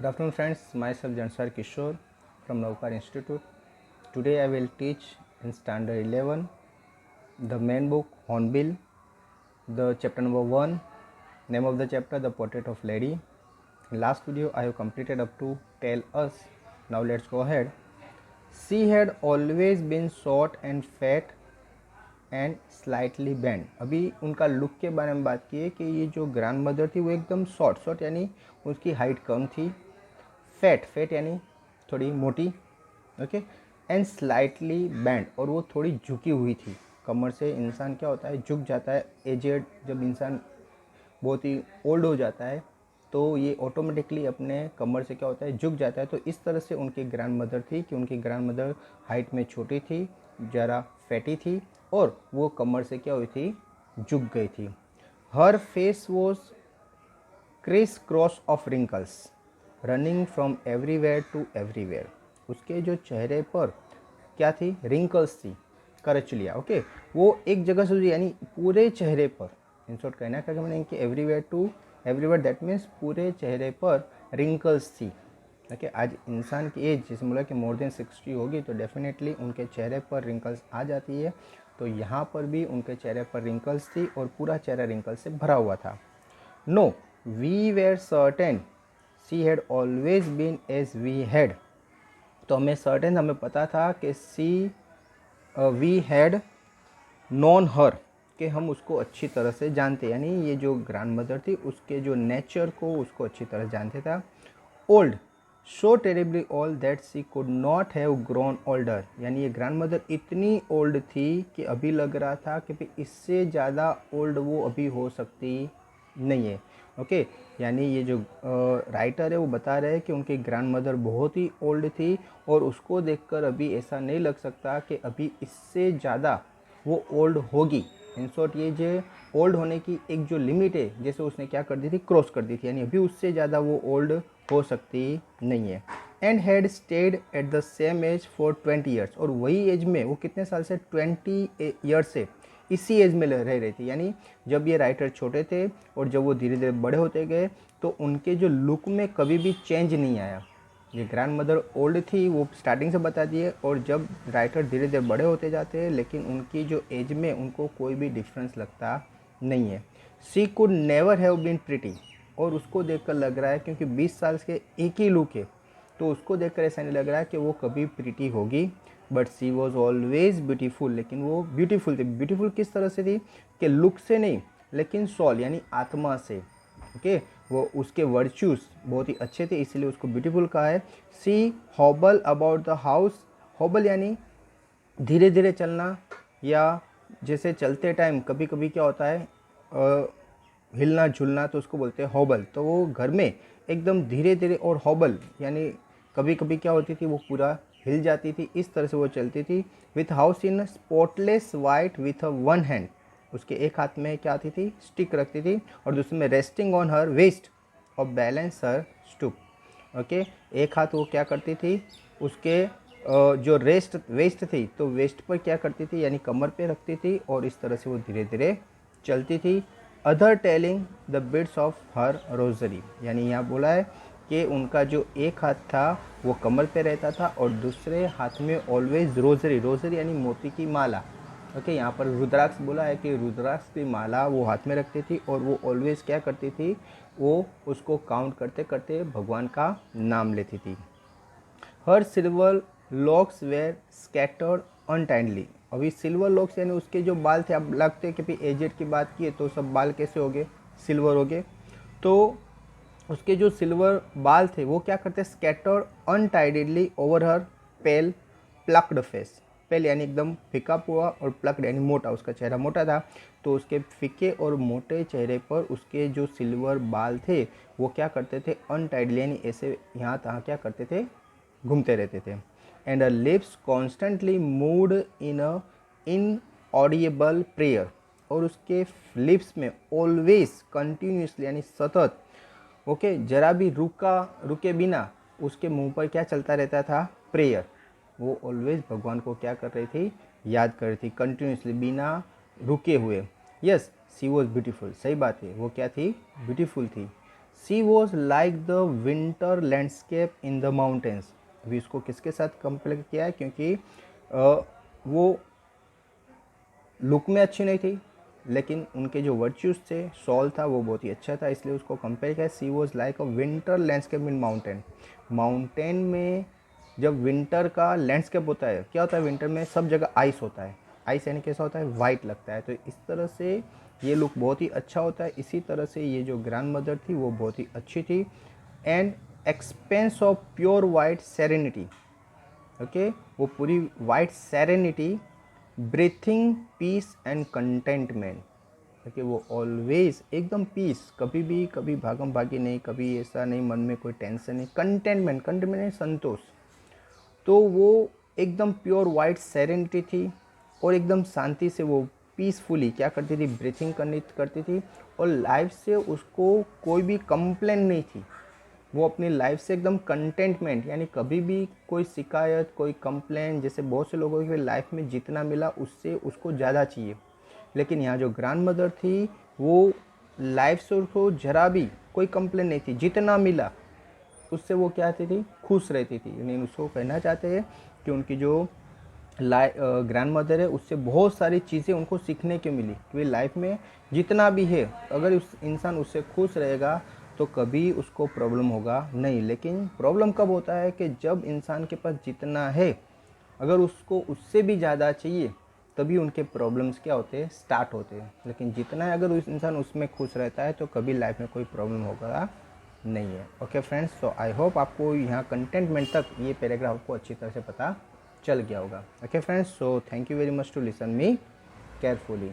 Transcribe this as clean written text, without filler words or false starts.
Good afternoon friends, myself Jansar Kishore from Navkar Institute. Today I will teach in standard 11 the main book Hornbill, the chapter number 1, name of the chapter The Portrait of Lady. In last video I have completed up to Tell Us. Now let's go ahead. She had always been short and fat and slightly band. अभी उनका look के बारे में बात की है कि ये जो ग्रैंड मदर थी वो एकदम शॉर्ट यानी उसकी हाइट कम थी, फैट यानी थोड़ी मोटी, ओके, एंड स्लाइटली बैंड और वो थोड़ी झुकी हुई थी कमर से। इंसान क्या होता है, झुक जाता है। एजेड जब इंसान बहुत ही ओल्ड हो जाता है तो ये ऑटोमेटिकली अपने कमर से क्या होता है, झुक जाता है। तो इस तरह से उनकी ग्रैंड मदर थी कि उनकी ग्रैंड मदर हाइट में छोटी थी, ज़रा फैटी थी और वो कमर से क्या हुई थी, झुक गई थी। Her face was criss cross of wrinkles running from everywhere to everywhere. उसके जो चेहरे पर क्या थी, रिंकल्स थी, करचलियाँ, ओके, वो एक जगह से यानी पूरे चेहरे पर, इन शॉर्ट कहना क्या मैंने कि everywhere to everywhere, that means पूरे चेहरे पर रिंकल्स थी। ओके, आज इंसान की एज जैसे बोला कि मोर देन 60 होगी तो डेफिनेटली उनके चेहरे पर रिंकल्स आ जाती है। तो यहाँ पर भी उनके चेहरे पर रिंकल्स थी और पूरा चेहरा रिंकल्स से भरा हुआ था। No, we were certain she had always been as we had. तो हमें सर्टेन, हमें पता था कि वी हैड नॉन हर, कि हम उसको अच्छी तरह से जानते, यानी ये जो ग्रैंड मदर थी उसके जो नेचर को उसको अच्छी तरह जानते था। Old, so terribly old that she could not have grown older, यानी ये ग्रैंड मदर इतनी ओल्ड थी कि अभी लग रहा था कि भाई इससे ज़्यादा ओल्ड वो अभी हो सकती नहीं है। ओके, यानी ये जो राइटर है वो बता रहे हैं कि उनकी ग्रैंड मदर बहुत ही ओल्ड थी और उसको देखकर अभी ऐसा नहीं लग सकता कि अभी इससे ज़्यादा वो ओल्ड होगी। इन शॉर्ट ये जो ओल्ड होने की एक जो लिमिट है, जैसे उसने क्या कर दी थी, क्रॉस कर दी थी, यानी अभी उससे ज़्यादा वो ओल्ड हो सकती नहीं है। And had stayed at the same age for 20 years, और वही एज में वो कितने साल से, 20 ईयर्स से इसी एज में रह रही थी। यानी जब ये राइटर छोटे थे और जब वो धीरे धीरे बड़े होते गए तो उनके जो लुक में कभी भी चेंज नहीं आया। ये ग्रैंड मदर ओल्ड थी वो स्टार्टिंग से बता दिए, और जब राइटर धीरे धीरे बड़े होते जाते हैं लेकिन उनकी जो एज में उनको कोई भी डिफरेंस लगता नहीं है। She could never have been pretty, और उसको देखकर लग रहा है क्योंकि 20 साल के एक ही लुक है तो उसको देखकर ऐसा नहीं लग रहा है कि वो कभी प्रिटी होगी। But she was always beautiful, लेकिन वो ब्यूटीफुल थी। ब्यूटीफुल किस तरह से थी कि लुक से नहीं लेकिन सोल यानी आत्मा से। ओके, वो उसके वर्च्यूज बहुत ही अच्छे थे इसलिए उसको ब्यूटीफुल कहा है। सी हॉबल अबाउट द हाउस, हॉबल यानी धीरे धीरे चलना, या जैसे चलते टाइम कभी कभी क्या होता है हिलना झुलना, तो उसको बोलते हैं हॉबल। तो वो घर में एकदम धीरे धीरे, और हॉबल यानी कभी कभी क्या होती थी वो पूरा हिल जाती थी, इस तरह से वो चलती थी। With house in spotless white with a one hand, उसके एक हाथ में क्या आती थी, स्टिक रखती थी, और दूसरे में रेस्टिंग ऑन हर वेस्ट और बैलेंस हर स्टूप। ओके, एक हाथ वो क्या करती थी, उसके जो वेस्ट थी तो वेस्ट पर क्या करती थी यानी कमर पे रखती थी और इस तरह से वो धीरे धीरे चलती थी। Other telling the bits of her rosary, यानी यहाँ बोला है कि उनका जो एक हाथ था वो कमर पे रहता था और दूसरे हाथ में ऑलवेज रोजरी, रोजरी यानी मोती की माला। ओके, यहाँ पर रुद्राक्ष बोला है कि रुद्राक्ष की माला वो हाथ में रखती थी और वो ऑलवेज क्या करती थी, वो उसको काउंट करते करते भगवान का नाम लेती थी। हर silver locks where scattered untidily, अभी सिल्वर लॉक्स यानी उसके जो बाल थे, अब लगते हैं कि भाई एजेड की बात की है तो सब बाल कैसे हो गए, सिल्वर हो गए। तो उसके जो सिल्वर बाल थे वो क्या करते, स्कैटर्ड अनटाइडली ओवर हर पेल प्लक्ड फेस। पेल यानी एकदम फीका हुआ और प्लक्ड यानी मोटा, उसका चेहरा मोटा था तो उसके फीके और मोटे चेहरे पर उसके जो सिल्वर बाल थे वो क्या करते थे, अनटाइडली यानी ऐसे यहाँ तहाँ क्या करते थे, घूमते रहते थे। And a lips constantly mood in a inaudible prayer, और उसके लिप्स में ऑलवेज कंटिन्यूसली यानी सतत, ओके, जरा भी रुके बिना उसके मुंह पर क्या चलता रहता था, प्रेयर। वो ऑलवेज भगवान को क्या कर रही थी, याद कर रही थी, कंटिन्यूसली बिना रुके हुए। यस, सी वॉज ब्यूटीफुल, सही बात है, वो क्या थी, ब्यूटीफुल थी। She was like the winter landscape in the mountains. अभी इसको किसके साथ कंपेयर किया है, क्योंकि वो लुक में अच्छी नहीं थी, लेकिन उनके जो वर्च्यूज़ थे, सॉल था वो बहुत ही अच्छा था, इसलिए उसको कंपेयर किया। She was like a winter landscape in mountain. Mountain में जब विंटर का लैंडस्केप होता है, क्या होता है विंटर में सब जगह आइस होता है, आइस यानी कैसा होता है, वाइट लगता है, तो इस तरह से ये लुक बहुत ही अच्छा होता है। इसी तरह से ये जो ग्रैंड मदर थी वो बहुत ही अच्छी थी। And expanse of pure white serenity, okay, वो पूरी white serenity, breathing peace and contentment, okay, वो ऑलवेज एकदम पीस, कभी भी कभी भागम भागी नहीं, कभी ऐसा नहीं, मन में कोई टेंशन नहीं, कंटेंटमेंट, कंटेंटमेंट संतोष। तो वो एकदम प्योर वाइट सेरेनिटी थी और एकदम शांति से वो पीसफुली क्या करती थी, ब्रीथिंग करती थी, और लाइफ से उसको कोई भी कंप्लेन नहीं थी। वो अपनी लाइफ से एकदम कंटेंटमेंट, यानी कभी भी कोई शिकायत, कोई कंप्लेन, जैसे बहुत से लोगों की लाइफ में जितना मिला उससे उसको ज़्यादा चाहिए, लेकिन यहाँ जो ग्रैंड मदर थी वो लाइफ से उसको जरा भी कोई कंप्लेन नहीं थी, जितना मिला उससे वो क्या थी, खुश रहती थी। यानी उसको कहना चाहते हैं कि उनकी जो ग्रैंड मदर है उससे बहुत सारी चीज़ें उनको सीखने को मिली कि लाइफ में जितना भी है, अगर उस इंसान उससे खुश रहेगा तो कभी उसको प्रॉब्लम होगा नहीं। लेकिन प्रॉब्लम कब होता है कि जब इंसान के पास जितना है, अगर उसको उससे भी ज़्यादा चाहिए, तभी उनके प्रॉब्लम्स क्या होते हैं, स्टार्ट होते हैं। लेकिन जितना है अगर उस इंसान उसमें खुश रहता है तो कभी लाइफ में कोई प्रॉब्लम होगा नहीं है। Okay friends, so I hope आपको यहाँ कंटेंटमेंट तक ये पैराग्राफ आपको अच्छी तरह से पता चल गया होगा। Okay friends, so thank you very much to listen me carefully.